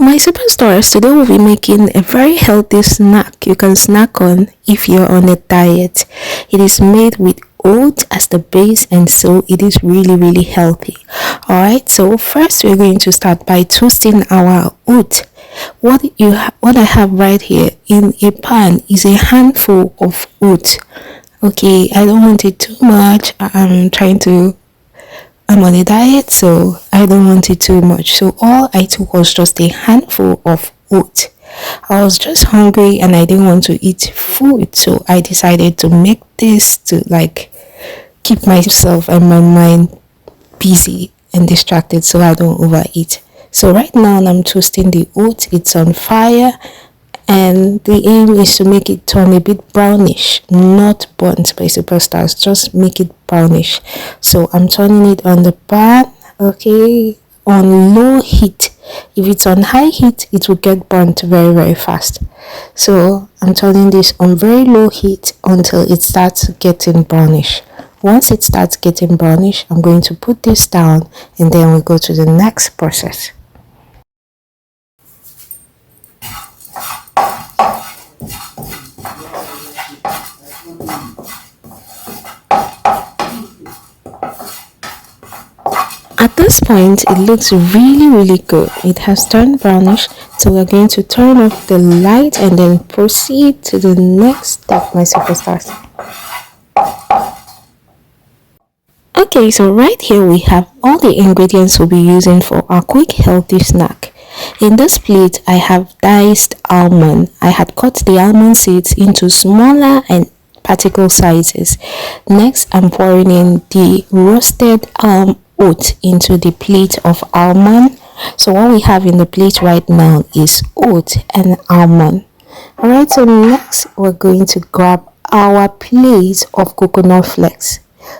My superstars, today we'll be making a very healthy snack you can snack on if you're on a diet. It is made with oat as the base, and so it is really healthy. Alright, so first we're going to start by toasting our oat. What I have right here in a pan is a handful of oat. Okay, I don't want it too much. I'm on a diet, so I don't want it too much. So all I took was just a handful of oat. I was just hungry and I didn't want to eat food, so I decided to make this to keep myself and my mind busy and distracted so I don't overeat. So right now I'm toasting the oat. It's on fire, and the aim is to make it turn a bit brownish, not burnt by superstars, just make it brownish. So I'm turning it on the pan, okay, on low heat. If it's on high heat, it will get burnt very fast. So I'm turning this on very low heat until it starts getting brownish. Once it starts getting brownish, I'm going to put this down and then we'll go to the next process. At this point, it looks really good. It has turned brownish, so we're going to turn off the light and then proceed to the next step, my superstars. Okay, so right here we have all the ingredients we'll be using for our quick healthy snack. In this plate, I have diced almond. I had cut the almond seeds into smaller and particle sizes. Next, I'm pouring in the roasted oat into the plate of almond. So what we have in the plate right now is oat and almond. Alright, so next we're going to grab our plate of coconut flakes.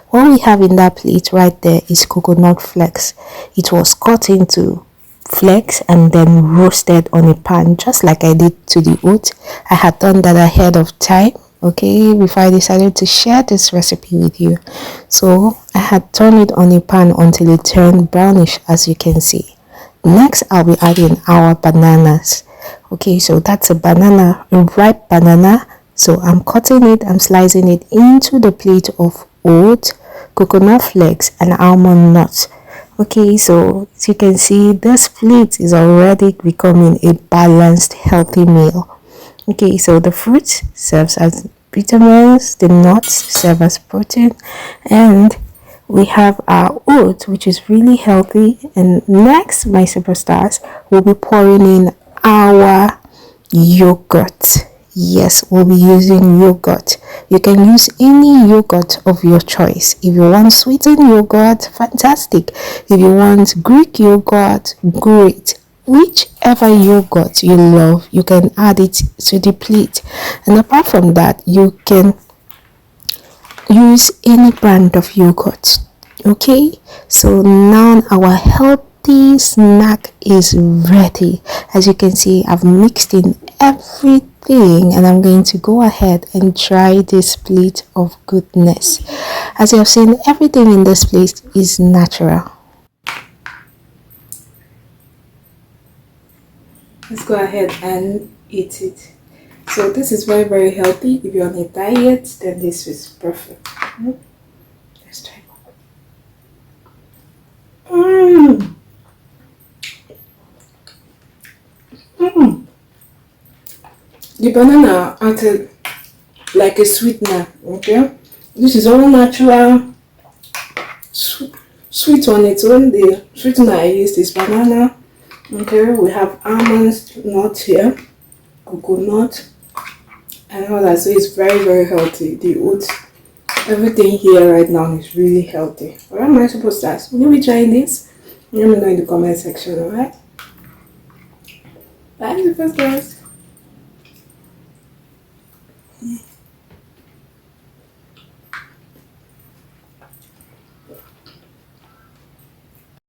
What we have in that plate right there is coconut flakes. It was cut into flakes and then roasted on a pan, just like I did to the oat. I had done that ahead of time, okay, before I decided to share this recipe with you. So I had turned it on a pan until it turned brownish, as you can see. Next, I'll be adding our bananas. Okay, so that's a ripe banana. So I'm cutting it, I'm slicing it into the plate of oat, coconut flakes and almond nuts. Okay, so as you can see, this plate is already becoming a balanced healthy meal. Okay, so the fruit serves as vitamins, the nuts serve as protein, and we have our oat, which is really healthy. And next, my superstars, we'll be pouring in our yogurt. Yes, we'll be using yogurt. You can use any yogurt of your choice. If you want sweetened yogurt, fantastic. If you want Greek yogurt, great. Whichever yogurt you love, you can add it to the plate. And apart from that, you can use any brand of yogurt. Okay, so now our healthy snack is ready. As you can see, I've mixed in everything and I'm going to go ahead and try this plate of goodness. As you have seen, everything in this plate is natural. Let's go ahead and eat it. So this is very healthy. If you're on a diet, then this is perfect. Let's try. The banana acted like a sweetener. Okay, this is all natural, sweet on its own. The sweetener I used is banana. Okay, we have almonds, nuts here, coconut, and all that. So it's very healthy. The oats, everything here right now is really healthy. Alright, my superstars, will you be trying this? Let me know in the comment section. Alright, bye superstars.